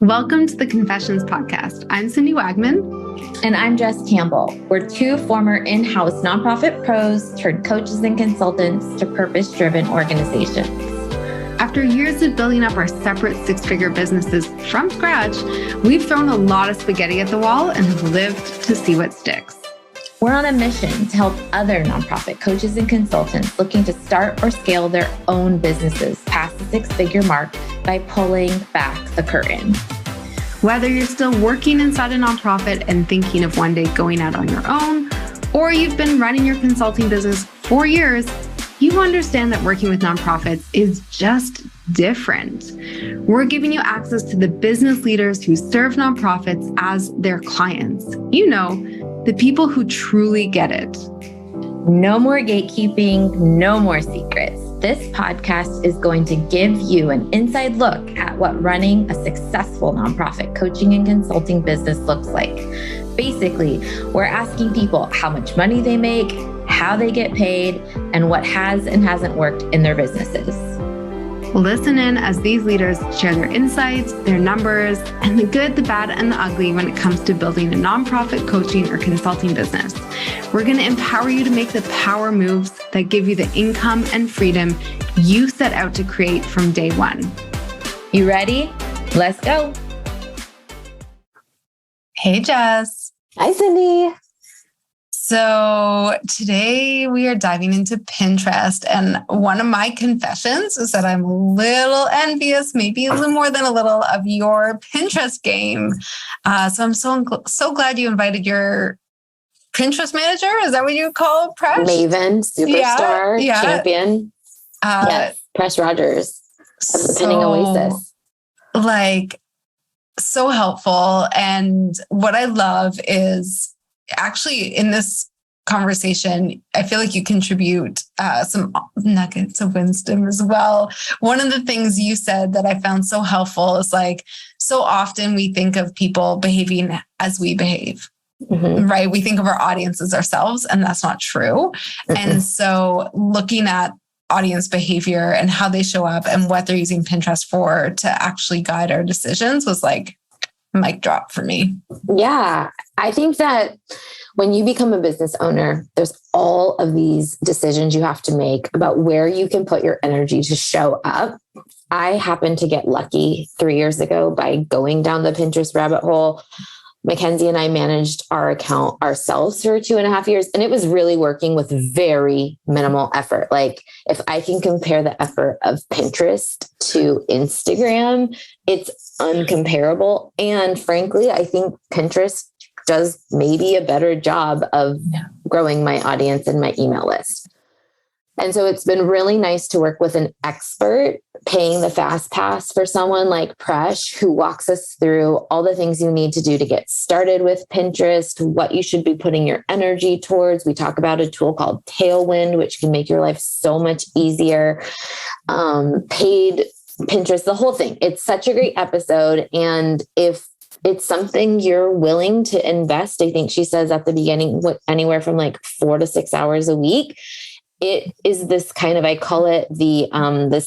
Welcome to the Confessions Podcast. I'm Cindy Wagman. And I'm Jess Campbell. We're two former in-house nonprofit pros turned coaches and consultants to purpose-driven organizations. After years of building up our separate six-figure businesses from scratch, we've thrown a lot of spaghetti at the wall and have lived to see what sticks. We're on a mission to help other nonprofit coaches and consultants looking to start or scale their own businesses past the six-figure mark by pulling back the curtain. Whether you're still working inside a nonprofit and thinking of one day going out on your own, or you've been running your consulting business for years, you understand that working with nonprofits is just different. We're giving you access to the business leaders who serve nonprofits as their clients. You know, the people who truly get it. No more gatekeeping, no more secrets. This podcast is going to give you an inside look at what running a successful nonprofit coaching and consulting business looks like. Basically, we're asking people how much money they make, how they get paid, and what has and hasn't worked in their businesses. Listen in as these leaders share their insights, their numbers, and the good, the bad, and the ugly when it comes to building a nonprofit coaching or consulting business. We're going to empower you to make the power moves that give you the income and freedom you set out to create from day one. You ready? Let's go. Hey, Jess. Hi, Cindy. So today we are diving into Pinterest, and one of my confessions is that I'm a little envious, maybe a little more than a little, of your Pinterest game. So I'm so glad you invited your Pinterest manager. Is that what you call Presh? Maven, superstar, champion. Yes, Presh Rogers of the Pinning Oasis. Like, so helpful. And what I love is, actually, in this conversation, I feel like you contribute some nuggets of wisdom as well. One of the things you said that I found so helpful is like, so often we think of people behaving as we behave, right? We think of our audience as ourselves, and that's not true. And so looking at audience behavior and how they show up and what they're using Pinterest for to actually guide our decisions was like, mic drop for me. Yeah. I think that when you become a business owner, there's all of these decisions you have to make about where you can put your energy to show up. I happened to get lucky 3 years ago by going down the Pinterest rabbit hole. Mackenzie and I managed our account ourselves for 2.5 years, and it was really working with very minimal effort. Like, if I can compare the effort of Pinterest to Instagram, it's uncomparable. And frankly, I think Pinterest does maybe a better job of growing my audience and my email list. And so it's been really nice to work with an expert, paying the fast pass for someone like Presh, who walks us through all the things you need to do to get started with Pinterest, what you should be putting your energy towards. We talk about a tool called Tailwind, which can make your life so much easier. Paid Pinterest, the whole thing. It's such a great episode. And if it's something you're willing to invest, I think she says at the beginning, anywhere from like 4 to 6 hours a week, it is this kind of, I call it the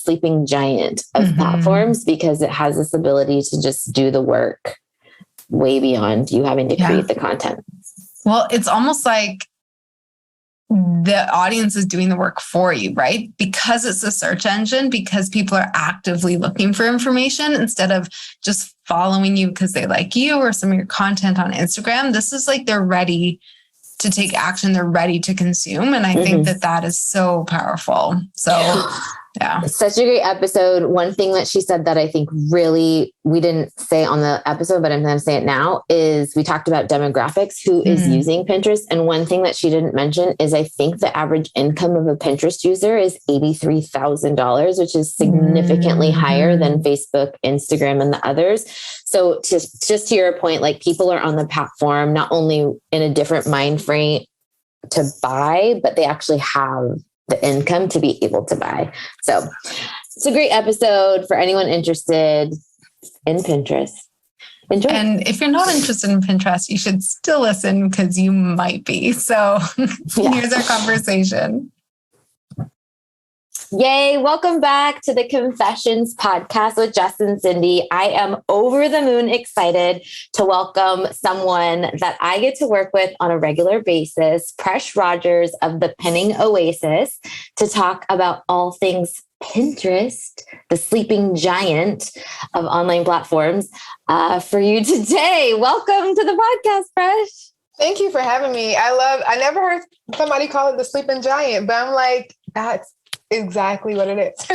sleeping giant of platforms, because it has this ability to just do the work way beyond you having to create the content. Well, it's almost like the audience is doing the work for you, right? Because it's a search engine, because people are actively looking for information instead of just following you because they like you or some of your content on Instagram. This is like they're ready to take action. They're ready to consume. And I think that is so powerful. So yeah. Such a great episode. One thing that she said that I think really, we didn't say on the episode, but I'm going to say it now, is we talked about demographics, who is using Pinterest. And one thing that she didn't mention is I think the average income of a Pinterest user is $83,000, which is significantly higher than Facebook, Instagram, and the others. So just to your point, like, people are on the platform, not only in a different mind frame to buy, but they actually have the income to be able to buy. So it's a great episode for anyone interested in Pinterest. Enjoy. And if you're not interested in Pinterest, you should still listen, because you might be. So here's our conversation. Yay. Welcome back to the Confessions podcast with Jess and Cindy. I am over the moon excited to welcome someone that I get to work with on a regular basis, Presh Rogers of the Pinning Oasis, to talk about all things Pinterest, the sleeping giant of online platforms, for you today. Welcome to the podcast, Presh. Thank you for having me. I never heard somebody call it the sleeping giant, but I'm like, that's exactly what it is.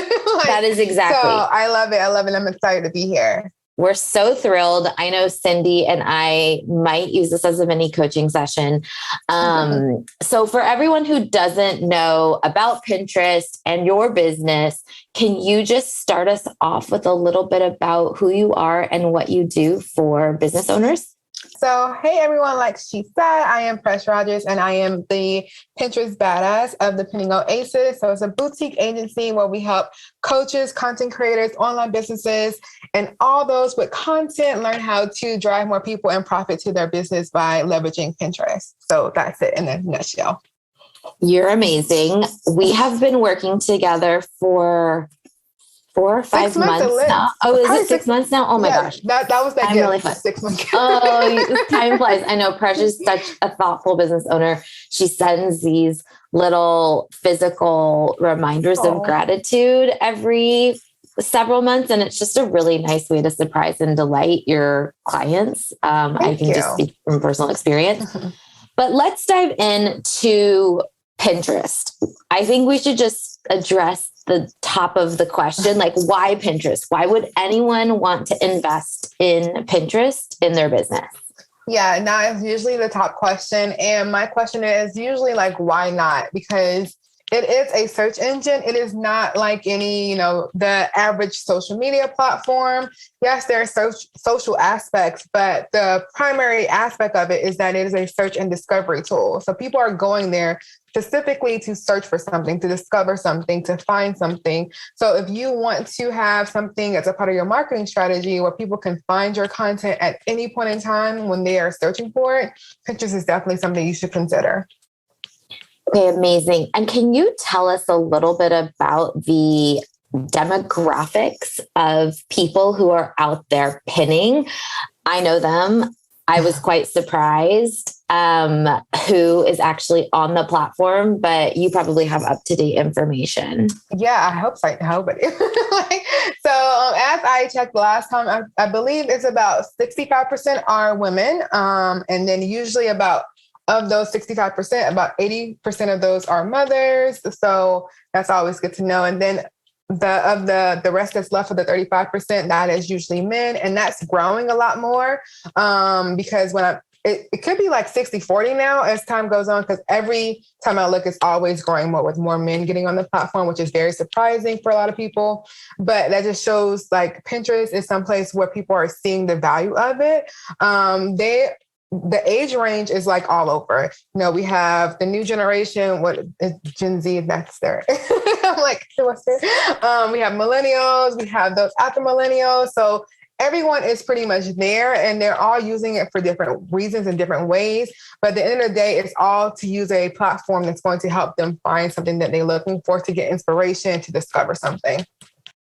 That is exactly. So I love it. I'm excited to be here. We're so thrilled. I know Cindy and I might use this as a mini coaching session. So for everyone who doesn't know about Pinterest and your business, can you just start us off with a little bit about who you are and what you do for business owners? So, hey everyone, like she said, I am Presh Rogers and I am the Pinterest badass of the Pinning Oasis. So it's a boutique agency where we help coaches, content creators, online businesses, and all those with content learn how to drive more people and profit to their business by leveraging Pinterest. So that's it in a nutshell. You're amazing. We have been working together for 4 or 5 months now. Oh, is it 6 months now? Oh my gosh. That was that time really fun. 6 months. Time flies. I know Presh is such a thoughtful business owner. She sends these little physical reminders of gratitude every several months. And it's just a really nice way to surprise and delight your clients. I can just speak from personal experience. But let's dive into Pinterest. I think we should just address the top of the question, like why Pinterest? Why would anyone want to invest in Pinterest in their business? Yeah, now it's usually the top question. And my question is usually like, why not? Because it is a search engine. It is not like any, the average social media platform. Yes, there are social aspects, but the primary aspect of it is that it is a search and discovery tool. So people are going there specifically to search for something, to discover something, to find something. So if you want to have something as a part of your marketing strategy where people can find your content at any point in time when they are searching for it, Pinterest is definitely something you should consider. Okay, amazing. And can you tell us a little bit about the demographics of people who are out there pinning? I know them. I was quite surprised who is actually on the platform, but you probably have up-to-date information. Yeah, I hope so. As I checked last time, I believe it's about 65% are women. And then usually of those 65%, about 80% of those are mothers. So that's always good to know. And then the rest that's left of the 35%, that is usually men. And that's growing a lot more because it could be like 60-40 now as time goes on, because every time I look, it's always growing more with more men getting on the platform, which is very surprising for a lot of people. But that just shows like Pinterest is someplace where people are seeing the value of it. The age range is like all over. We have the new generation, what is Gen Z, that's there. I'm like, what's there? We have millennials, we have those after millennials. So everyone is pretty much there and they're all using it for different reasons and different ways. But at the end of the day, it's all to use a platform that's going to help them find something that they're looking for, to get inspiration, to discover something.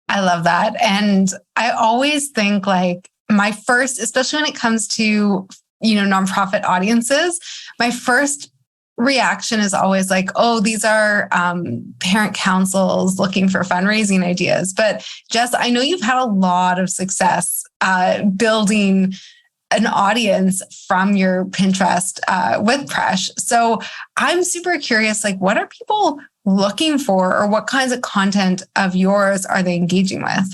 I love that. And I always think like my first, especially when it comes to nonprofit audiences, my first reaction is always like, oh, these are parent councils looking for fundraising ideas. But Jess, I know you've had a lot of success building an audience from your Pinterest with Presh. So I'm super curious, like, what are people looking for, or what kinds of content of yours are they engaging with?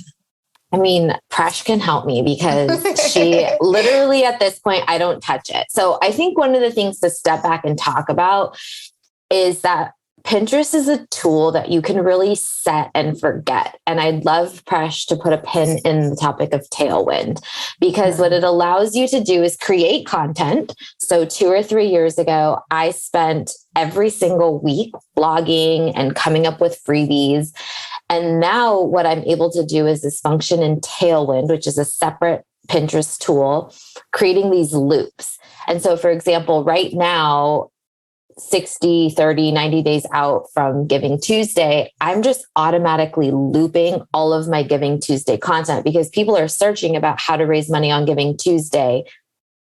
I mean, Presh can help me because she literally at this point, I don't touch it. So I think one of the things to step back and talk about is that Pinterest is a tool that you can really set and forget. And I'd love Presh to put a pin in the topic of tailwind, because what it allows you to do is create content. So 2 or 3 years ago, I spent every single week blogging and coming up with freebies. And now what I'm able to do is this function in Tailwind, which is a separate Pinterest tool, creating these loops. And so, for example, right now, 60, 30, 90 days out from Giving Tuesday, I'm just automatically looping all of my Giving Tuesday content because people are searching about how to raise money on Giving Tuesday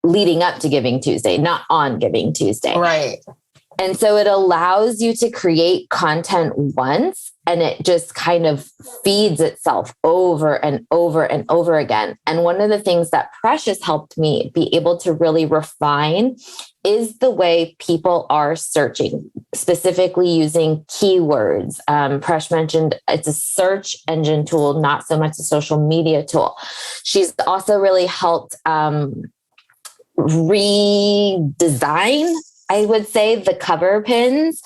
leading up to Giving Tuesday, not on Giving Tuesday. Right. And so it allows you to create content once and it just kind of feeds itself over and over and over again. And one of the things that Precious helped me be able to really refine is the way people are searching, specifically using keywords. Presh mentioned it's a search engine tool, not so much a social media tool. She's also really helped redesign, I would say, the cover pins,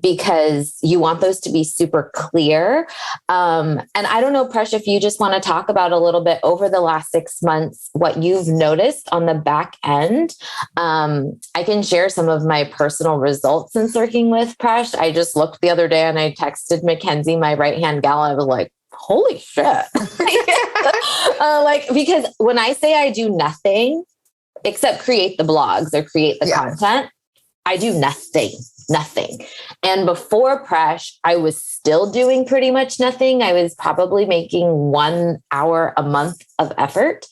because you want those to be super clear. And I don't know, Presh, if you just want to talk about a little bit over the last 6 months, what you've noticed on the back end. I can share some of my personal results since working with Presh. I just looked the other day and I texted Mackenzie, my right-hand gal. I was like, holy shit. Because when I say I do nothing, except create the blogs or create the content, I do nothing. And before Presh, I was still doing pretty much nothing. I was probably making 1 hour a month of effort.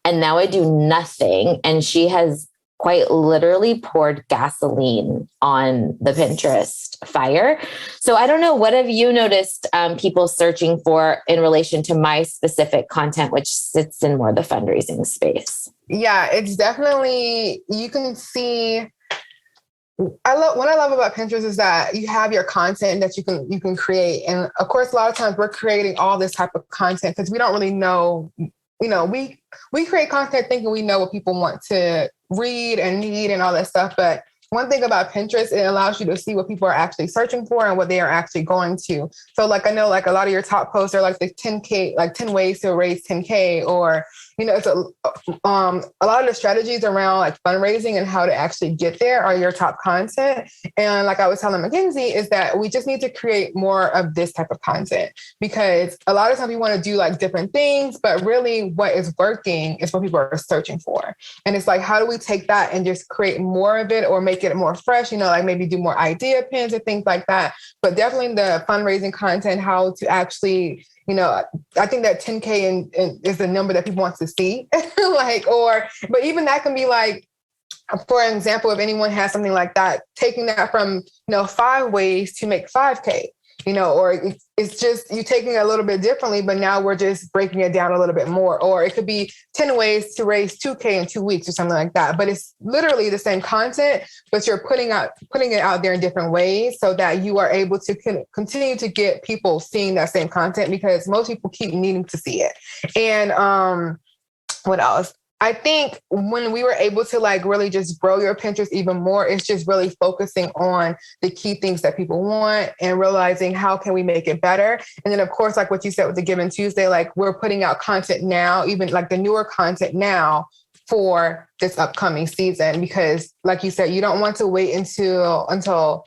And now I do nothing. And she has quite literally poured gasoline on the Pinterest fire. So I don't know, what have you noticed people searching for in relation to my specific content, which sits in more the fundraising space? Yeah, it's definitely, you can see, what I love about Pinterest is that you have your content that you can create. And of course, a lot of times we're creating all this type of content because we don't really know, we create content thinking we know what people want to read and need and all that stuff. But one thing about Pinterest, it allows you to see what people are actually searching for and what they are actually going to. So like, I know like a lot of your top posts are like the 10K, like 10 ways to raise 10K, or, it's a lot of the strategies around like fundraising and how to actually get there are your top content. And like I was telling Mackenzie, is that we just need to create more of this type of content, because a lot of times we want to do like different things, but really what is working is what people are searching for. And it's like, how do we take that and just create more of it or make it more fresh, like maybe do more idea pins and things like that. But definitely the fundraising content, how to actually, I think that 10K is the number that people want to see. But even that can be like, for example, if anyone has something like that, taking that from, 5 ways to make 5K, or it's just you taking it a little bit differently, but now we're just breaking it down a little bit more. Or it could be 10 ways to raise 2K in 2 weeks or something like that. But it's literally the same content, but you're putting it out there in different ways so that you are able to continue to get people seeing that same content, because most people keep needing to see it. And what else? I think when we were able to like really just grow your Pinterest even more, it's just really focusing on the key things that people want and realizing how can we make it better. And then of course, like what you said with the Giving Tuesday, like we're putting out content now, even like the newer content now for this upcoming season, because like you said, you don't want to wait until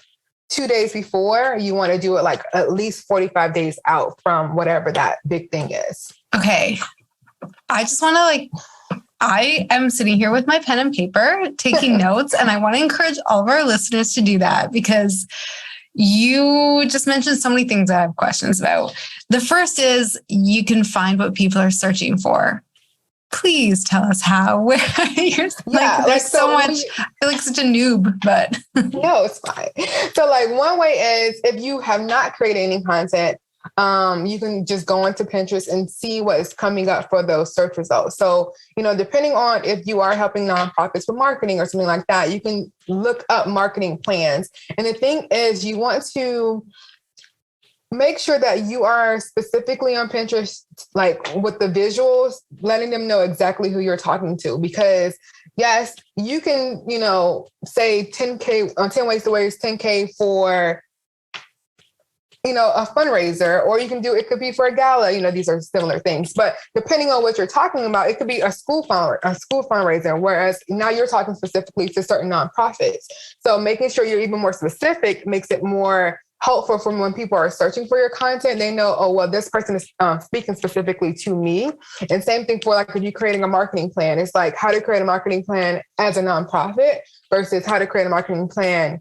2 days before. You want to do it like at least 45 days out from whatever that big thing is. Okay. I just want to I am sitting here with my pen and paper taking notes, and I want to encourage all of our listeners to do that, because you just mentioned so many things I have questions about. The first is you can find what people are searching for. Please tell us how. Where there's so much. I feel like such a noob, but no, it's fine. So like one way is if you have not created any content, you can just go into Pinterest and see what is coming up for those search results. So, depending on if you are helping nonprofits with marketing or something like that, you can look up marketing plans. And the thing is, you want to make sure that you are specifically on Pinterest, like with the visuals, letting them know exactly who you're talking to. Because yes, you can, say 10K on 10 ways to raise 10K for a fundraiser, or you can do, it could be for a gala, these are similar things, but depending on what you're talking about, it could be a school fundraiser, whereas now you're talking specifically to certain nonprofits. So making sure you're even more specific makes it more helpful from when people are searching for your content. They know, oh, well, this person is speaking specifically to me. And same thing for like, if you're creating a marketing plan, it's like how to create a marketing plan as a nonprofit, versus how to create a marketing plan,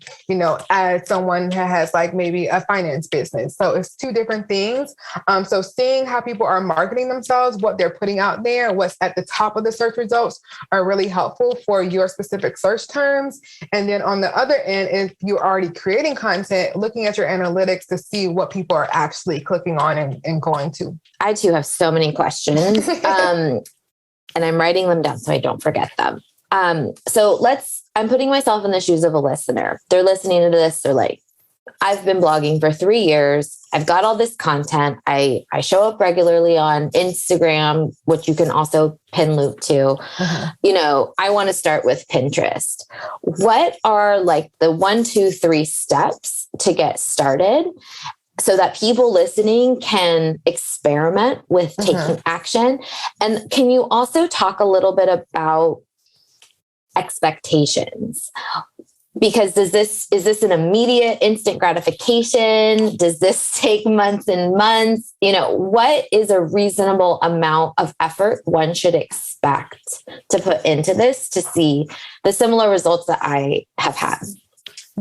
as someone that has like maybe a finance business. So it's two different things. So seeing how people are marketing themselves, what they're putting out there, what's at the top of the search results are really helpful for your specific search terms. And then on the other end, if you're already creating content, looking at your analytics to see what people are actually clicking on and going to. I too have so many questions and I'm writing them down so I don't forget them. I'm putting myself in the shoes of a listener. They're listening to this. They're like, I've been blogging for 3 years. I've got all this content. I show up regularly on Instagram, which you can also pin loop to. I want to start with Pinterest. What are like the 1, 2, 3 steps to get started so that people listening can experiment with taking action? And can you also talk a little bit about expectations? Because is this an immediate instant gratification? Does this take months and months? What is a reasonable amount of effort one should expect to put into this to see the similar results that I have had?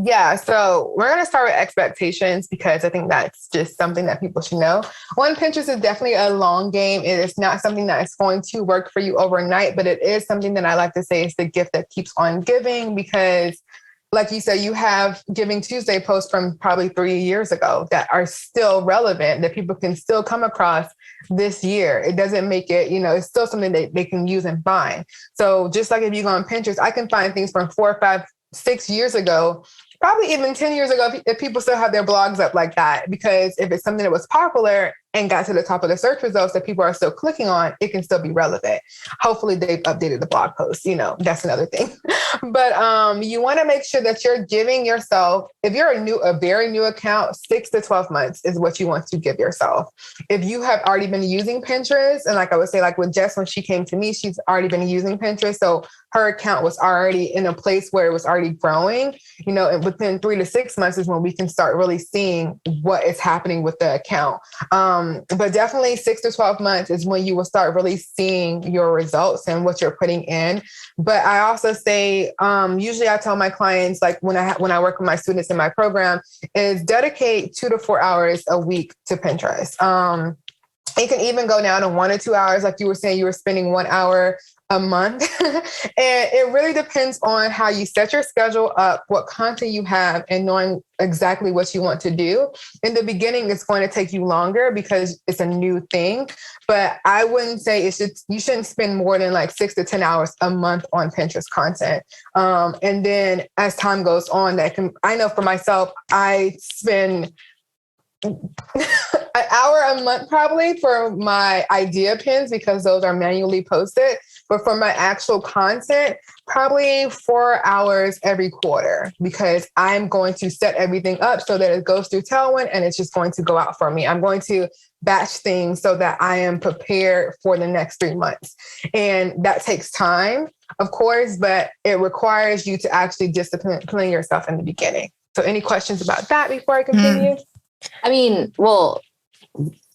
Yeah, so we're going to start with expectations because I think that's just something that people should know. One, Pinterest is definitely a long game. It is not something that is going to work for you overnight, but it is something that I like to say is the gift that keeps on giving because, like you said, you have Giving Tuesday posts from probably 3 years ago that are still relevant, that people can still come across this year. It doesn't make it, it's still something that they can use and find. So just like if you go on Pinterest, I can find things from 4, 5, 6 years ago, probably even 10 years ago, if people still have their blogs up like that, because if it's something that was popular and got to the top of the search results that people are still clicking on, it can still be relevant. Hopefully they've updated the blog post, that's another thing. But you want to make sure that you're giving yourself, if you're a very new account, 6 to 12 months is what you want to give yourself. If you have already been using Pinterest, and like I would say, like with Jess, when she came to me, she's already been using Pinterest. So her account was already in a place where it was already growing, and within 3 to 6 months is when we can start really seeing what is happening with the account. But definitely 6 to 12 months is when you will start really seeing your results and what you're putting in. But I also say, usually I tell my clients, like when I work with my students in my program, is dedicate 2 to 4 hours a week to Pinterest. It can even go down to 1 or 2 hours. Like you were saying, you were spending 1 hour a month. And it really depends on how you set your schedule up, what content you have, and knowing exactly what you want to do. In the beginning, it's going to take you longer because it's a new thing. But I wouldn't say you shouldn't spend more than like 6 to 10 hours a month on Pinterest content. And then as time goes on, I know for myself, I spend an hour a month probably for my idea pins because those are manually posted. But for my actual content, probably 4 hours every quarter because I'm going to set everything up so that it goes through Tailwind and it's just going to go out for me. I'm going to batch things so that I am prepared for the next 3 months. And that takes time, of course, but it requires you to actually discipline yourself in the beginning. So any questions about that before I continue? I mean, well,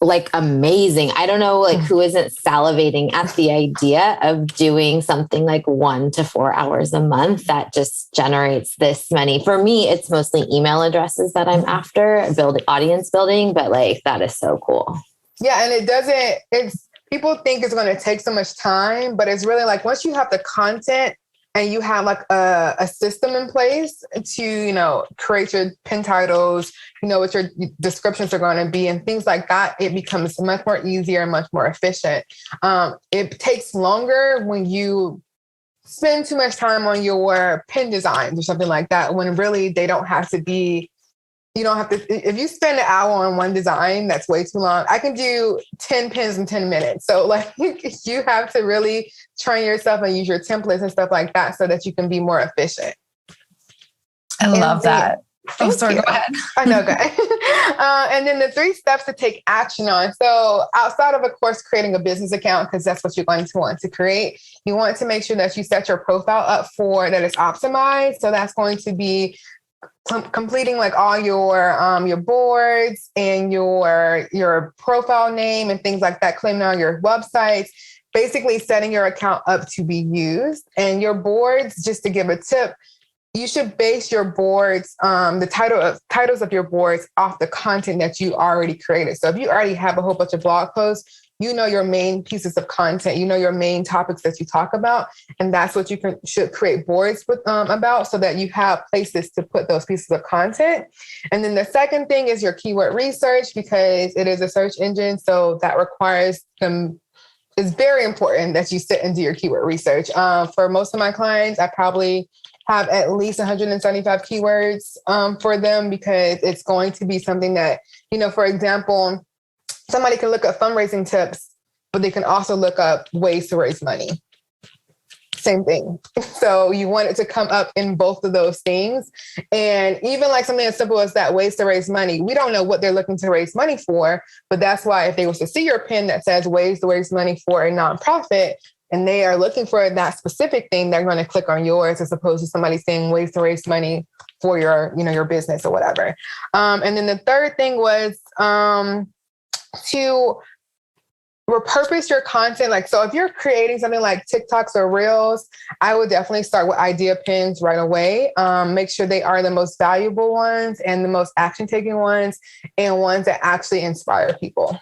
like amazing. I don't know, like who isn't salivating at the idea of doing something like 1 to 4 hours a month that just generates this many. For me, it's mostly email addresses that I'm after, audience building, but like that is so cool. Yeah. And people think it's going to take so much time, but it's really like once you have the content and you have like a system in place to, create your pin titles, what your descriptions are going to be and things like that, it becomes much more easier and much more efficient. It takes longer when you spend too much time on your pin designs or something like that, when really they don't have to be. You don't have to, if you spend an hour on one design, that's way too long. I can do 10 pins in 10 minutes. So like you have to really train yourself and use your templates and stuff like that so that you can be more efficient. I love that. Oh, sorry, go ahead. I know, guys. And then the 3 steps to take action on. So outside of course, creating a business account, because that's what you're going to want to create, you want to make sure that you set your profile up for that it's optimized. So that's going to be completing like all your boards and your profile name and things like that, claiming on your websites, basically setting your account up to be used. And your boards, just to give a tip, you should base your boards, the titles of your boards off the content that you already created. So if you already have a whole bunch of blog posts, you know your main pieces of content, you know your main topics that you talk about, and that's what you should create boards with, about, so that you have places to put those pieces of content. And then the second thing is your keyword research, because it is a search engine, so that requires them. It's very important that you sit and do your keyword research. For most of my clients, I probably have at least 175 keywords for them, because it's going to be something that, for example, somebody can look up fundraising tips, but they can also look up ways to raise money. Same thing. So you want it to come up in both of those things. And even like something as simple as that, ways to raise money, we don't know what they're looking to raise money for, but that's why if they was to see your pin that says ways to raise money for a nonprofit, and they are looking for that specific thing, they're going to click on yours, as opposed to somebody saying ways to raise money for your business or whatever. And then the third thing was to repurpose your content. Like, so if you're creating something like TikToks or Reels, I would definitely start with idea pins right away. Make sure they are the most valuable ones and the most action taking ones, and ones that actually inspire people.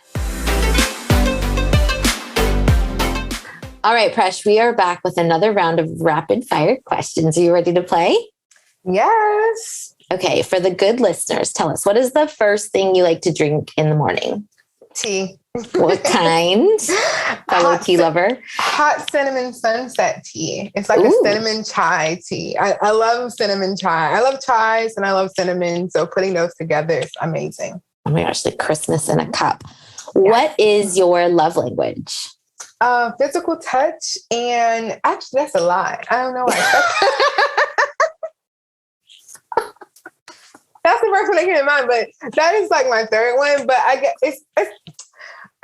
All right, Presh, we are back with another round of rapid fire questions. Are you ready to play? Yes. Okay, for the good listeners, tell us, what is the first thing you like to drink in the morning? Tea. What kind? Fellow tea lover. Hot cinnamon sunset tea. It's like a cinnamon chai tea. I love cinnamon chai. I love chais and I love cinnamon. So putting those together is amazing. Oh my gosh, like Christmas in a cup. Yes. What is your love language? Physical touch. And actually, that's a lie. I don't know why. That's the first one that came to mind, but that is like my third one. But I guess it's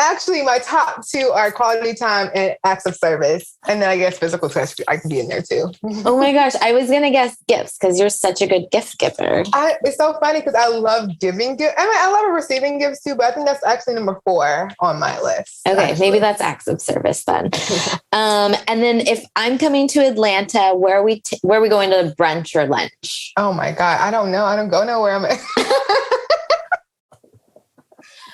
actually my top two are quality time and acts of service. And then I guess physical touch, I can be in there too. Oh my gosh. I was going to guess gifts, because you're such a good gift giver. It's so funny because I love giving gifts. I mean, I love receiving gifts too, but I think that's actually number 4 on my list. Okay. Actually. Maybe that's acts of service then. And then if I'm coming to Atlanta, where are we going to brunch or lunch? Oh my God. I don't know. I don't go nowhere. I'm at.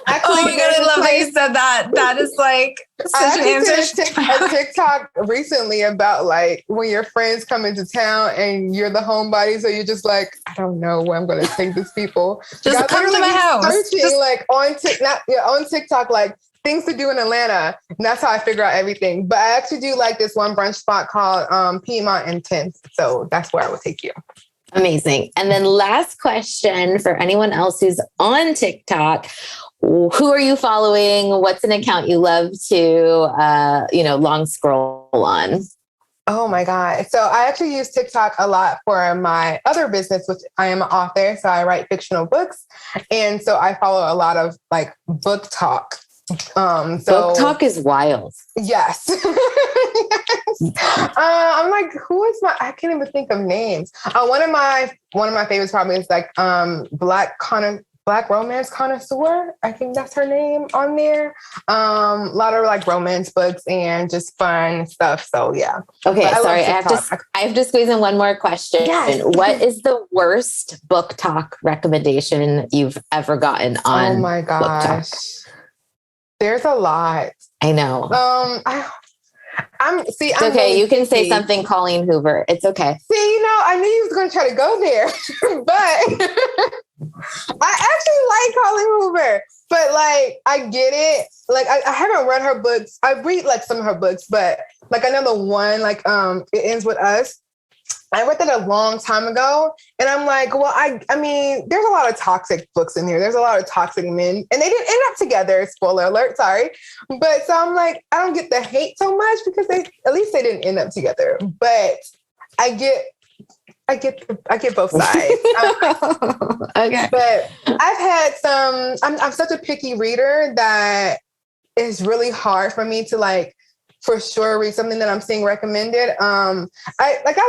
Actually, oh my God, I love that you said that. That is like such an answer. A TikTok recently about like when your friends come into town and you're the homebody. So you're just like, I don't know where I'm going to take these people. Just come to my house. Searching like on TikTok, like things to do in Atlanta. And that's how I figure out everything. But I actually do like this one brunch spot called Piedmont and 10th. So that's where I would take you. Amazing. And then last question for anyone else who's on TikTok. Who are you following? What's an account you love to, long scroll on? Oh my God. So I actually use TikTok a lot for my other business, which I am an author. So I write fictional books. And so I follow a lot of like book talk. Book talk is wild. Yes. I'm like, I can't even think of names. One of my favorites probably is like Black Romance Connoisseur. I think that's her name on there. A lot of like romance books and just fun stuff. So yeah. Okay. Sorry. I have to squeeze in one more question. Yes. What is the worst book talk recommendation you've ever gotten on? Oh my gosh. There's a lot. I know. It's okay. really you can picky. say something, Colleen Hoover. It's okay. See, I knew you was going to try to go there, but I actually like Colleen Hoover, but like, I get it. Like, I haven't read her books. I read like some of her books, but like another one, like, It Ends With Us. I read that a long time ago, and I'm like, well, I mean, there's a lot of toxic books in here. There's a lot of toxic men, and they didn't end up together. Spoiler alert, sorry. But so I'm like, I don't get the hate so much because at least they didn't end up together. But I get both sides. Okay. But I've had I'm such a picky reader that it's really hard for me to like, for sure read something that I'm seeing recommended. I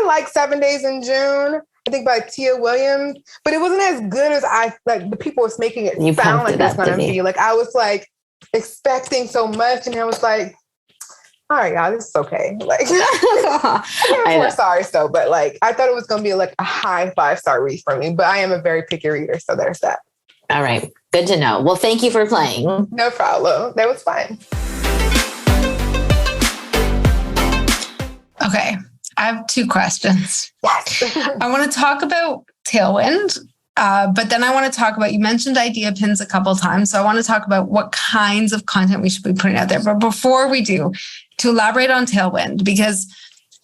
like 7 Days in June, I think by Tia Williams, but it wasn't as good as the people was making it sound like it's going to be. Like I was like expecting so much, and I was like, all right, y'all, this is okay. Like, I was 4 stars though, but like, I thought it was going to be like a high 5-star read for me, but I am a very picky reader. So there's that. All right. Good to know. Well, thank you for playing. No problem. That was fun. Okay. I have 2 questions. Yes. I want to talk about Tailwind, but then I want to talk about, you mentioned idea pins a couple of times. So I want to talk about what kinds of content we should be putting out there. But before we do, to elaborate on Tailwind, because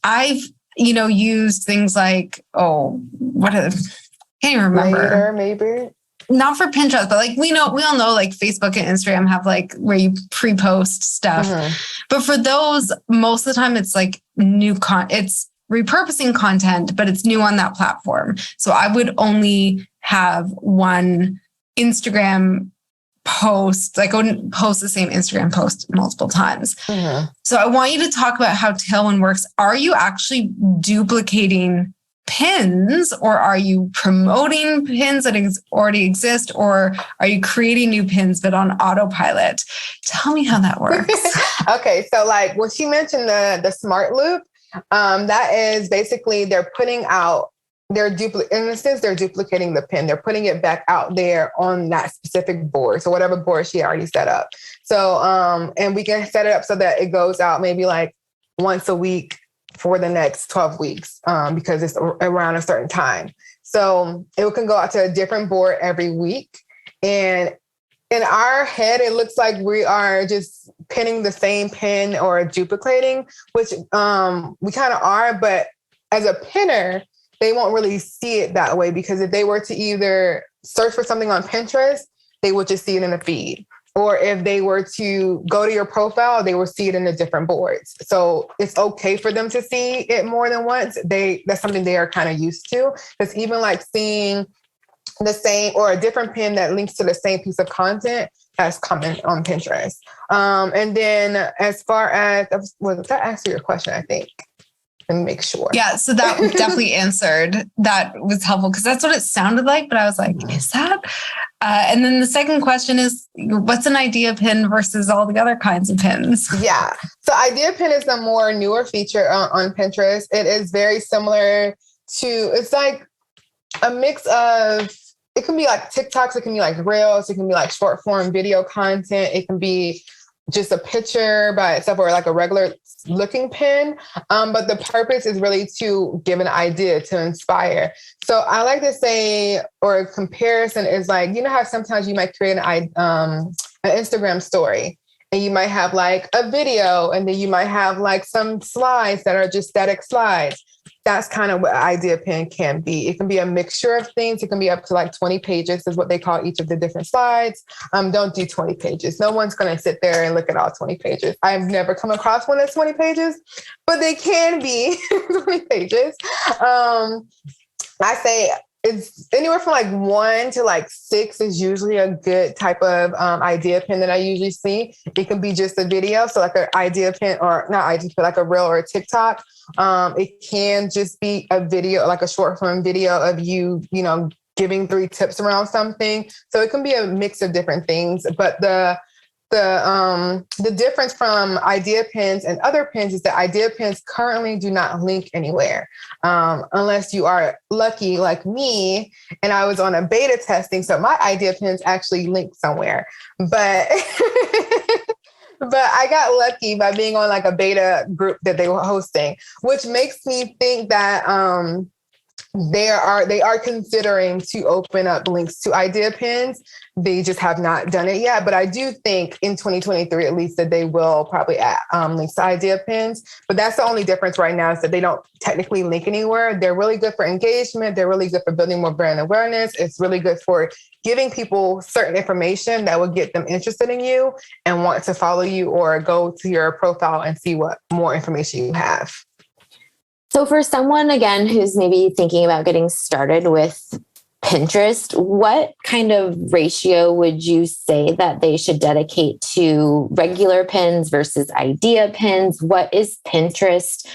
I've, used things like, can't even remember. Later, maybe. Not for Pinterest, but like we all know like Facebook and Instagram have like where you pre-post stuff. Mm-hmm. But for those, most of the time it's like it's repurposing content, but it's new on that platform. So I would only have one Instagram post, like I wouldn't post the same Instagram post multiple times. Mm-hmm. So I want you to talk about how Tailwind works. Are you actually duplicating pins, or are you promoting pins that already exist, or are you creating new pins but on autopilot? Tell me how that works. Okay, so like when she mentioned the smart loop, that is basically they're putting out in a sense they're duplicating the pin. They're putting it back out there on that specific board. So whatever board she already set up. So and we can set it up so that it goes out maybe like once a week for the next 12 weeks because it's around a certain time. So it can go out to a different board every week. And in our head, it looks like we are just pinning the same pin or duplicating, which we kind of are. But as a pinner, they won't really see it that way, because if they were to either search for something on Pinterest, they would just see it in the feed. Or if they were to go to your profile, they will see it in the different boards. So it's okay for them to see it more than once. That's something they are kind of used to. Because even like seeing the same or a different pin that links to the same piece of content, that's common on Pinterest. And then as far as, that answer your question, I think. Let me make sure. Yeah, so that definitely answered. That was helpful because that's what it sounded like. But I was like, is that? And then the second question is, what's an idea pin versus all the other kinds of pins? Yeah. So idea pin is the more newer feature on Pinterest. It is very similar to, it's like a mix of, it can be like TikToks, it can be like Reels, it can be like short form video content. It can be just a picture by itself or like a regular looking pin. But the purpose is really to give an idea, to inspire. So I like to say, or a comparison is like, you know how sometimes you might create an Instagram story and you might have like a video and then you might have like some slides that are just static slides. That's kind of what idea pin can be. It can be a mixture of things. It can be up to like 20 pages is what they call each of the different slides. Don't do 20 pages. No one's going to sit there and look at all 20 pages. I've never come across one that's 20 pages, but they can be 20 pages. I say it's anywhere from like 1 to like 6 is usually a good type of idea pin that I usually see. It can be just a video. So like an idea pin, or not idea, but like a reel or a TikTok. It can just be a video, like a short form video of you giving 3 tips around something. So it can be a mix of different things. But the difference from idea pins and other pins is that idea pins currently do not link anywhere, unless you are lucky like me. And I was on a beta testing, so my idea pins actually linked somewhere. But but I got lucky by being on like a beta group that they were hosting, which makes me think that they are considering to open up links to idea pins. They just have not done it yet. But I do think in 2023, at least, that they will probably add links to idea pins. But that's the only difference right now, is that they don't technically link anywhere. They're really good for engagement. They're really good for building more brand awareness. It's really good for giving people certain information that will get them interested in you and want to follow you or go to your profile and see what more information you have. So for someone, again, who's maybe thinking about getting started with Pinterest, what kind of ratio would you say that they should dedicate to regular pins versus idea pins? What is Pinterest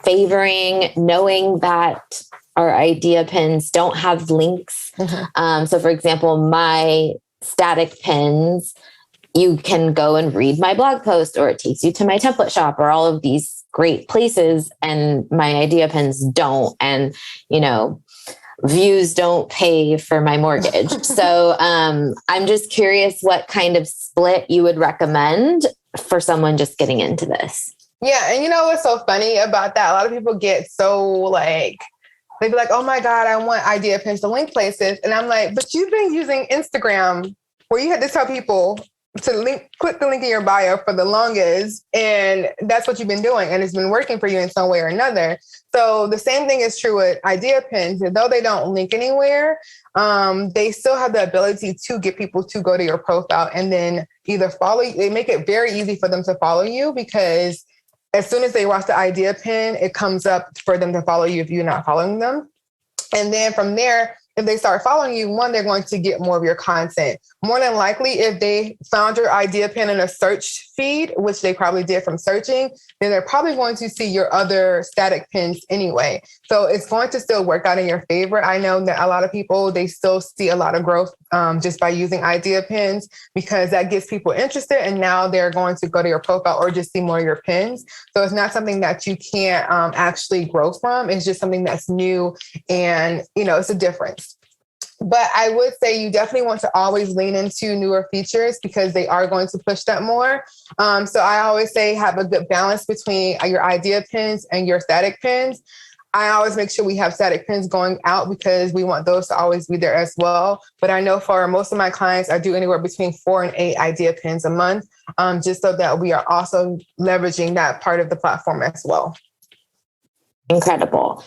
favoring, knowing that our idea pins don't have links? Mm-hmm. So for example, my static pins, you can go and read my blog post, or it takes you to my template shop, or all of these great places. And my idea pins don't. And, views don't pay for my mortgage. So I'm just curious what kind of split you would recommend for someone just getting into this. Yeah. And what's so funny about that? A lot of people get so they'd be like, oh my God, I want idea pins to link places. And I'm like, but you've been using Instagram where you had to tell people to click the link in your bio for the longest. And that's what you've been doing. And it's been working for you in some way or another. So the same thing is true with idea pins. And though they don't link anywhere, they still have the ability to get people to go to your profile and then either follow you. They make it very easy for them to follow you, because as soon as they watch the idea pin, it comes up for them to follow you if you're not following them. And then from there, if they start following you, one, they're going to get more of your content. More than likely, if they found your idea pin in a search feed, which they probably did from searching, then they're probably going to see your other static pins anyway. So it's going to still work out in your favor. I know that a lot of people, they still see a lot of growth just by using idea pins, because that gets people interested. And now they're going to go to your profile or just see more of your pins. So it's not something that you can't actually grow from. It's just something that's new, and, it's a difference. But I would say you definitely want to always lean into newer features, because they are going to push that more. So I always say have a good balance between your idea pins and your static pins. I always make sure we have static pins going out, because we want those to always be there as well. But I know for most of my clients, I do anywhere between 4 and 8 idea pins a month, just so that we are also leveraging that part of the platform as well. Incredible.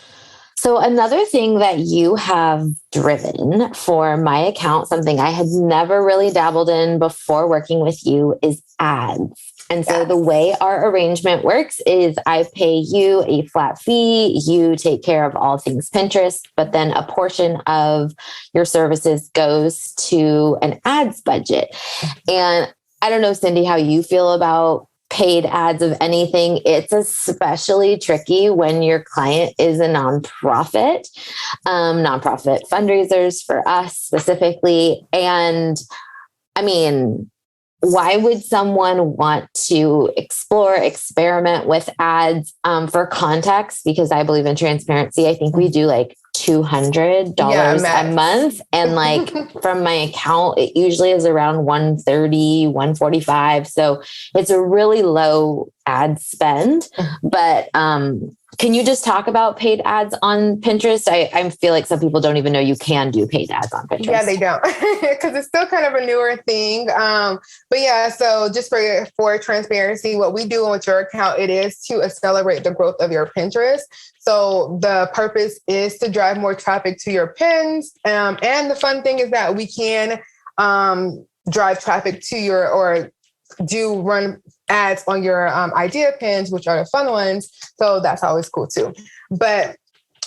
So another thing that you have driven for my account, something I had never really dabbled in before working with you, is ads. And so the way our arrangement works is I pay you a flat fee, you take care of all things Pinterest, but then a portion of your services goes to an ads budget. And I don't know, Cindy, how you feel about paid ads of anything. It's especially tricky when your client is a nonprofit fundraisers for us specifically. And I mean, why would someone want to experiment with ads? For context, because I believe in transparency, I think we do like $200 a month. And from my account, it usually is around $130, $145. So it's a really low ad spend. But can you just talk about paid ads on Pinterest? I feel like some people don't even know you can do paid ads on Pinterest. Yeah, they don't, because it's still kind of a newer thing. But yeah, so just for transparency, what we do with your account, it is to accelerate the growth of your Pinterest. So the purpose is to drive more traffic to your pins. And the fun thing is that we can drive traffic to or do run ads on your idea pins, which are the fun ones. So that's always cool too. But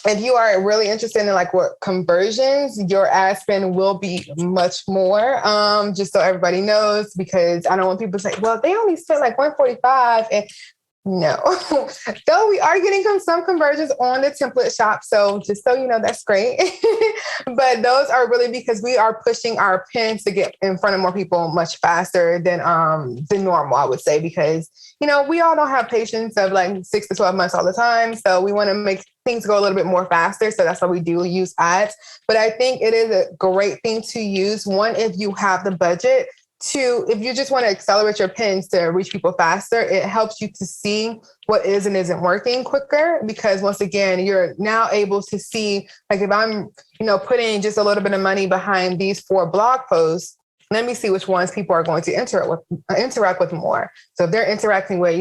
if you are really interested in what conversions, your ad spend will be much more, just so everybody knows, because I don't want people to say, well, they only spent $145. And no, though we are getting some conversions on the template shop. So just so you know, that's great. But those are really because we are pushing our pins to get in front of more people much faster than normal, I would say, because, we all don't have patience of 6 to 12 months all the time. So we want to make things go a little bit more faster. So that's why we do use ads. But I think it is a great thing to use. One, if you have the budget. 2, if you just want to accelerate your pins to reach people faster, it helps you to see what is and isn't working quicker, because once again, you're now able to see, if I'm, putting just a little bit of money behind these 4 blog posts, let me see which ones people are going to interact with more. So if they're interacting with,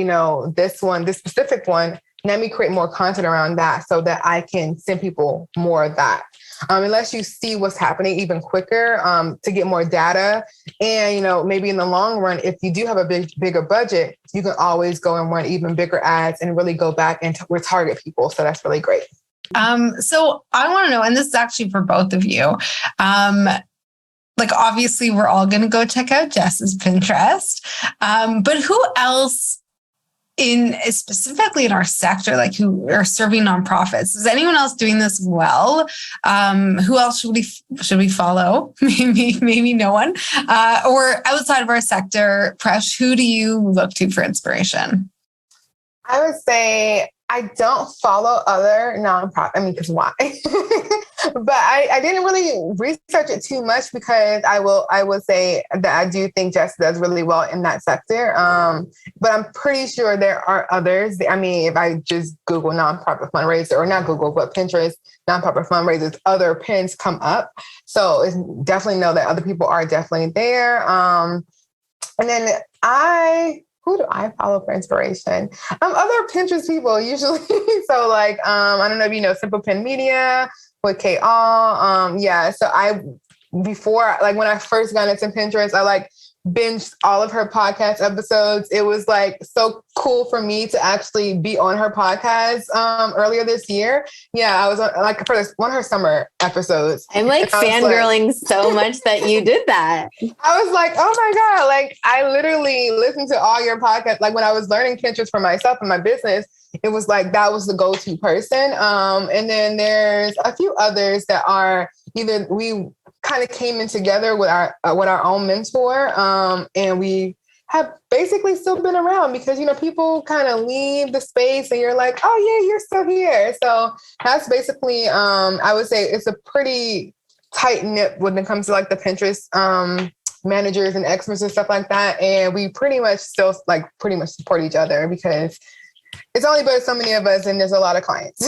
this specific one, let me create more content around that so that I can send people more of that. Unless you see what's happening even quicker, to get more data. And, maybe in the long run, if you do have a bigger budget, you can always go and run even bigger ads and really go back and retarget people. So that's really great. So I want to know, and this is actually for both of you. Obviously we're all going to go check out Jess's Pinterest. But who else specifically in our sector, like who are serving nonprofits? Is anyone else doing this well? Who else should we follow? Maybe no one. Or outside of our sector, Presh, who do you look to for inspiration? I would say I don't follow other nonprofits. I mean, because why? But I didn't really research it too much because I would say that I do think Jess does really well in that sector. But I'm pretty sure there are others. I mean, if I just Google nonprofit fundraiser, or not Google, but Pinterest nonprofit fundraisers, other pins come up. So it's definitely know that other people are definitely there. And then who do I follow for inspiration? Other Pinterest people usually. So like, I don't know if you know Simple Pin Media with Kate All. Yeah. So before, like when I first got into Pinterest, I like binged all of her podcast episodes. It was like so cool for me to actually be on her podcast earlier this year. Yeah, I was on, like for one of her summer episodes. I'm like fangirling so much that you did that. I was like, oh my God, like I literally listened to all your podcasts. Like when I was learning Pinterest for myself and my business, it was like that was the go-to person. And then there's a few others that are either we kind of came in together with our own mentor. And we have basically still been around because, you know, people kind of leave the space and you're like, oh yeah, you're still here. So that's basically, I would say it's a pretty tight knit when it comes to like the Pinterest, managers and experts and stuff like that. And we pretty much still support each other because it's only but so many of us and there's a lot of clients.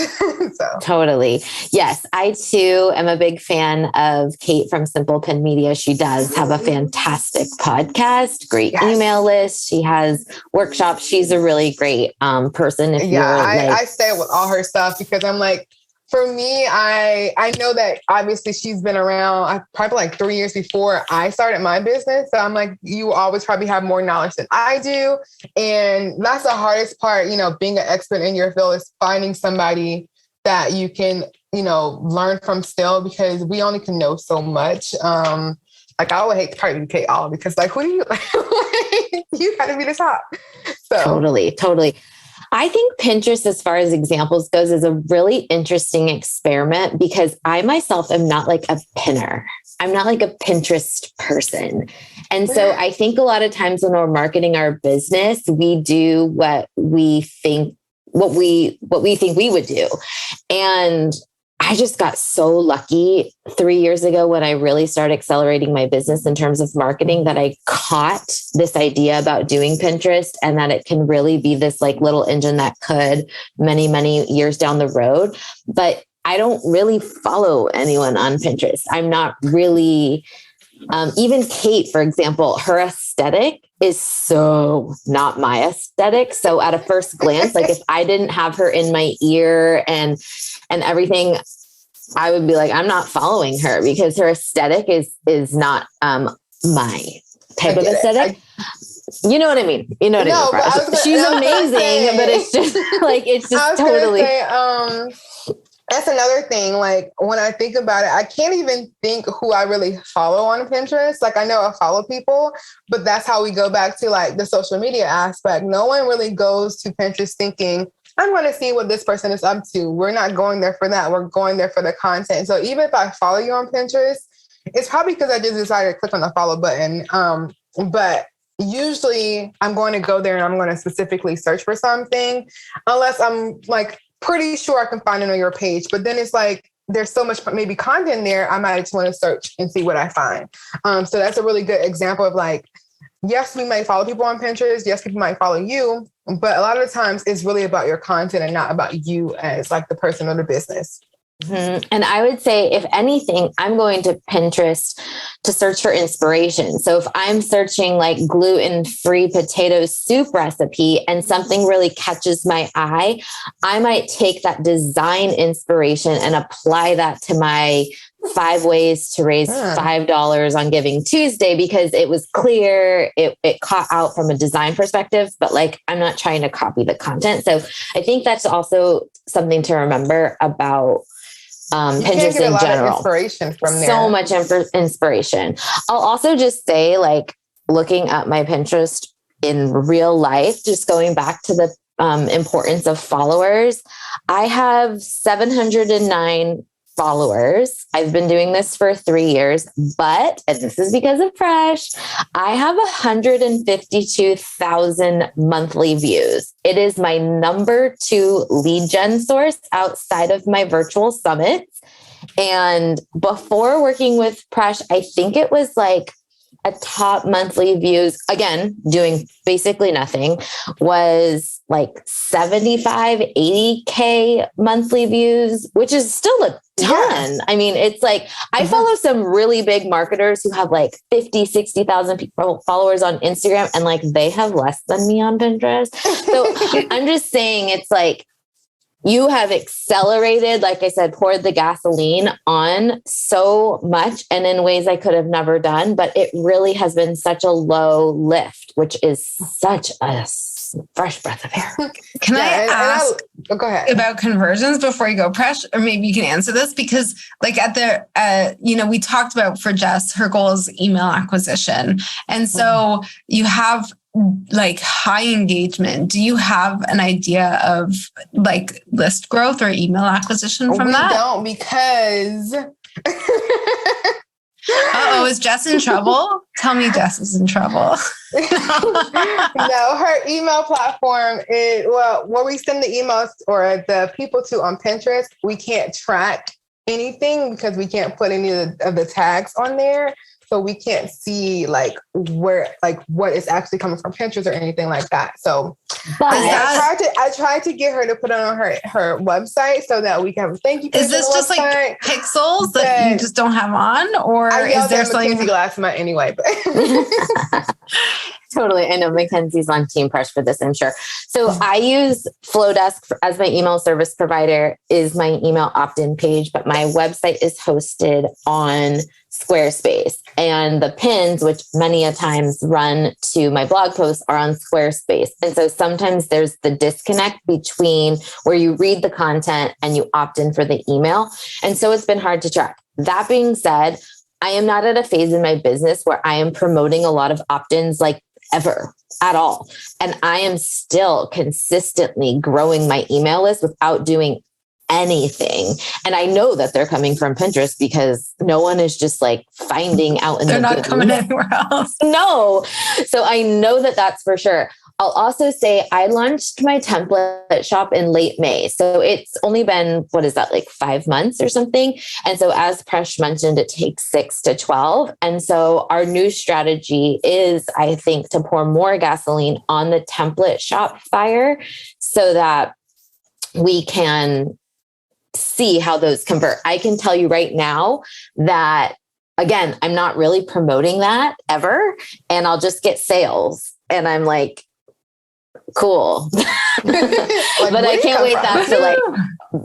So Totally. Yes. I too am a big fan of Kate from Simple Pin Media. She does have a fantastic podcast, great email list. She has workshops. She's a really great person. I stay with all her stuff because I'm like, for me, I know that obviously she's been around probably like 3 years before I started my business. So I'm like, you always probably have more knowledge than I do. And that's the hardest part, you know, being an expert in your field is finding somebody that you can, you know, learn from still because we only can know so much. Like I would hate to probably Kate all because like, who do you, you gotta be the top. So Totally. I think Pinterest, as far as examples goes, is a really interesting experiment because I myself am not like a pinner. I'm not like a Pinterest person. And so I think a lot of times when we're marketing our business, we do what we think we would do. And I just got so lucky 3 years ago when I really started accelerating my business in terms of marketing that I caught this idea about doing Pinterest and that it can really be this like little engine that could many, many years down the road. But I don't really follow anyone on Pinterest. I'm not really, even Kate, for example, her aesthetic is so not my aesthetic. So at a first glance, like if I didn't have her in my ear and everything, I would be like, I'm not following her because her aesthetic is not my type of aesthetic. You know what I mean? You know what I mean? She's amazing, but it's just like, it's just totally. That's another thing. Like when I think about it, I can't even think who I really follow on Pinterest. Like I know I follow people, but that's how we go back to like the social media aspect. No one really goes to Pinterest thinking, I'm going to see what this person is up to. We're not going there for that. We're going there for the content. So even if I follow you on Pinterest, it's probably because I just decided to click on the follow button. But usually I'm going to go there and I'm going to specifically search for something unless I'm like pretty sure I can find it on your page. But then it's like, there's so much maybe content there. I might just want to search and see what I find. So that's a really good example of like, yes, we might follow people on Pinterest. Yes, people might follow you, but a lot of the times it's really about your content and not about you as like the person or the business. Mm-hmm. And I would say, if anything, I'm going to Pinterest to search for inspiration. So if I'm searching like gluten-free potato soup recipe and something really catches my eye, I might take that design inspiration and apply that to my 5 ways to raise $5 on Giving Tuesday because it was clear, it caught out from a design perspective, but like, I'm not trying to copy the content. So I think that's also something to remember about Pinterest in general. Inspiration from there. So much inspiration. I'll also just say, like, looking at my Pinterest in real life, just going back to the importance of followers. I have 709 followers. I've been doing this for 3 years, but, and this is because of Fresh, I have 152,000 monthly views. It is my number 2 lead gen source outside of my virtual summits. And before working with Presh, I think it was like a top monthly views, again, doing basically nothing, was like 75, 80K monthly views, which is still a ton. I mean, it's like, I follow some really big marketers who have like 50, 60,000 people followers on Instagram, and like they have less than me on Pinterest. So I'm just saying, it's like, you have accelerated, like I said, poured the gasoline on so much and in ways I could have never done, but it really has been such a low lift, which is such a fresh breath of air. Can I ask go ahead about conversions before you go, Presh, or maybe you can answer this, because like at the, we talked about for Jess, her goal is email acquisition. And so you have like high engagement. Do you have an idea of like list growth or email acquisition from that? We don't, because is Jess in trouble? Tell me Jess is in trouble. No, her email platform is, well, where we send the emails or the people to on Pinterest, we can't track anything because we can't put any of the tags on there. So we can't see like where, like what is actually coming from Pinterest or anything like that. So I tried to get her to put it on her website so that we can have a thank you page. Is this just website, like pixels that you just don't have on, or is there something last month anyway? But Totally. I know Mackenzie's on Team Presh for this, I'm sure. So I use Flowdesk as my email service provider, is my email opt-in page, but my website is hosted on Squarespace, and the pins, which many a times run to my blog posts, are on Squarespace. And so sometimes there's the disconnect between where you read the content and you opt in for the email. And so it's been hard to track. That being said, I am not at a phase in my business where I am promoting a lot of opt-ins like ever at all. And I am still consistently growing my email list without doing anything. And I know that they're coming from Pinterest because no one is just like finding out in they're not coming anywhere else. No. So I know that that's for sure. I'll also say I launched my template shop in late May. So it's only been, what is that, like 5 months or something? And so as Presh mentioned, it takes 6 to 12. And so our new strategy is, I think, to pour more gasoline on the template shop fire so that we can see how those convert. I can tell you right now that, again, I'm not really promoting that ever, and I'll just get sales. And I'm like, cool. But I can't wait that to like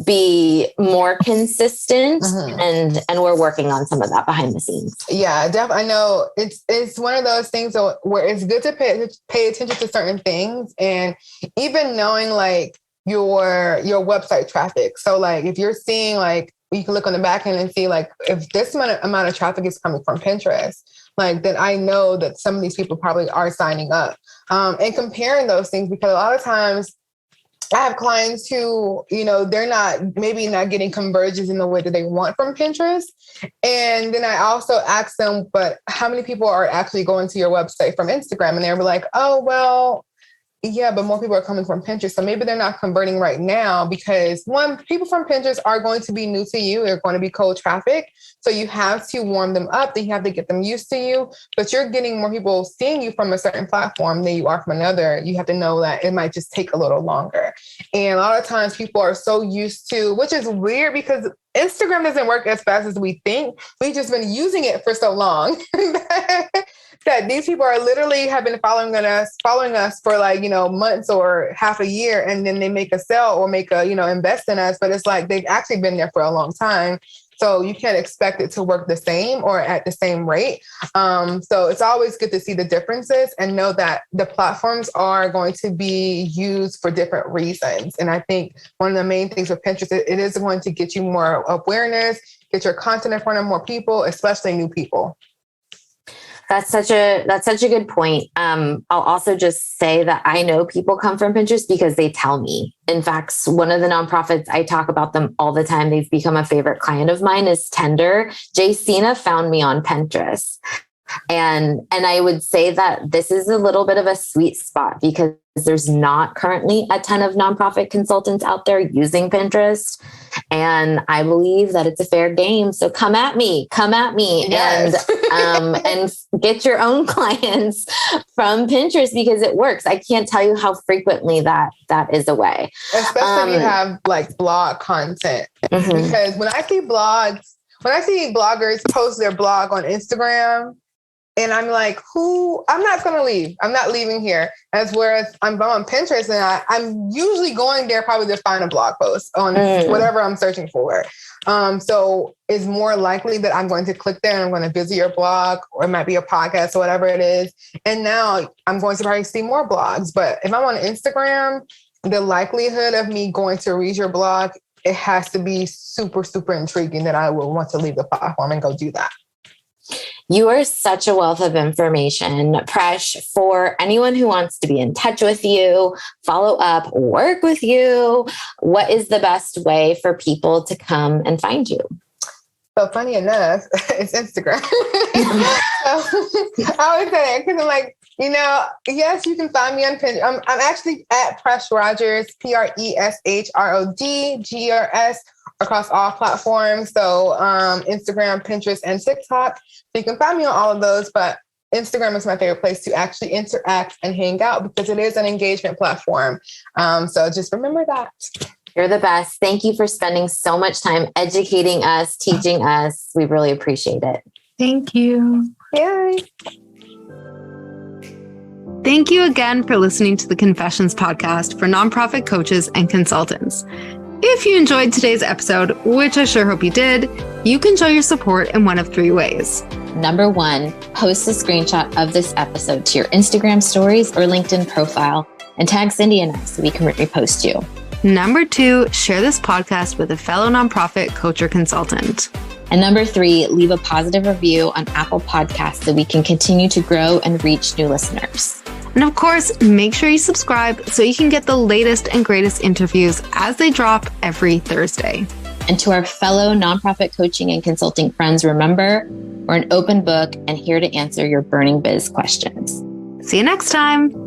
be more consistent. And we're working on some of that behind the scenes. Yeah, definitely. I know it's one of those things where it's good to pay attention to certain things, and even knowing like your website traffic. So like if you're seeing like, you can look on the back end and see like if this amount of traffic is coming from Pinterest, like then I know that some of these people probably are signing up. And comparing those things, because a lot of times I have clients who, they're maybe not getting conversions in the way that they want from Pinterest. And then I also ask them, but how many people are actually going to your website from Instagram? And they're like, oh, well, yeah, but more people are coming from Pinterest. So maybe they're not converting right now because one, people from Pinterest are going to be new to you. They're going to be cold traffic. So you have to warm them up. Then you have to get them used to you, but you're getting more people seeing you from a certain platform than you are from another. You have to know that it might just take a little longer. And a lot of times people are so used to, which is weird because Instagram doesn't work as fast as we think. We've just been using it for so long that these people are literally have been following us for like, months or half a year. And then they make a sell or make a, invest in us. But it's like, they've actually been there for a long time. So you can't expect it to work the same or at the same rate. So it's always good to see the differences and know that the platforms are going to be used for different reasons. And I think one of the main things with Pinterest, it is going to get you more awareness, get your content in front of more people, especially new people. That's such a good point. I'll also just say that I know people come from Pinterest because they tell me. In fact, one of the nonprofits, I talk about them all the time. They've become a favorite client of mine is Tender. Jay Cena found me on Pinterest. And I would say that this is a little bit of a sweet spot because there's not currently a ton of nonprofit consultants out there using Pinterest. And I believe that it's a fair game. So come at me yes. and get your own clients from Pinterest because it works. I can't tell you how frequently that is a way. Especially if you have like blog content, because when I see bloggers post their blog on Instagram, and I'm like, I'm not going to leave. I'm not leaving here. As whereas I'm on Pinterest and I'm usually going there probably to find a blog post on whatever I'm searching for. So it's more likely that I'm going to click there and I'm going to visit your blog, or it might be a podcast or whatever it is. And now I'm going to probably see more blogs. But if I'm on Instagram, the likelihood of me going to read your blog, it has to be super, super intriguing that I will want to leave the platform and go do that. You are such a wealth of information, Presh. For anyone who wants to be in touch with you, follow up, work with you, what is the best way for people to come and find you? So funny enough, it's Instagram. So, I always say it because I'm like, yes, you can find me on Pinterest. I'm actually at Presh Rogers, PRESHRODGERS, across all platforms. So Instagram, Pinterest, and TikTok. So you can find me on all of those, but Instagram is my favorite place to actually interact and hang out because it is an engagement platform. So just remember that. You're the best. Thank you for spending so much time educating us, teaching us. We really appreciate it. Thank you. Yay. Thank you again for listening to the Confessions podcast for nonprofit coaches and consultants. If you enjoyed today's episode, which I sure hope you did, you can show your support in one of 3 ways. Number 1, post a screenshot of this episode to your Instagram stories or LinkedIn profile and tag Cindy and I so we can repost you. Number 2, share this podcast with a fellow nonprofit coach or consultant. And number 3, leave a positive review on Apple Podcasts so we can continue to grow and reach new listeners. And of course, make sure you subscribe so you can get the latest and greatest interviews as they drop every Thursday. And to our fellow nonprofit coaching and consulting friends, remember, we're an open book and here to answer your burning biz questions. See you next time.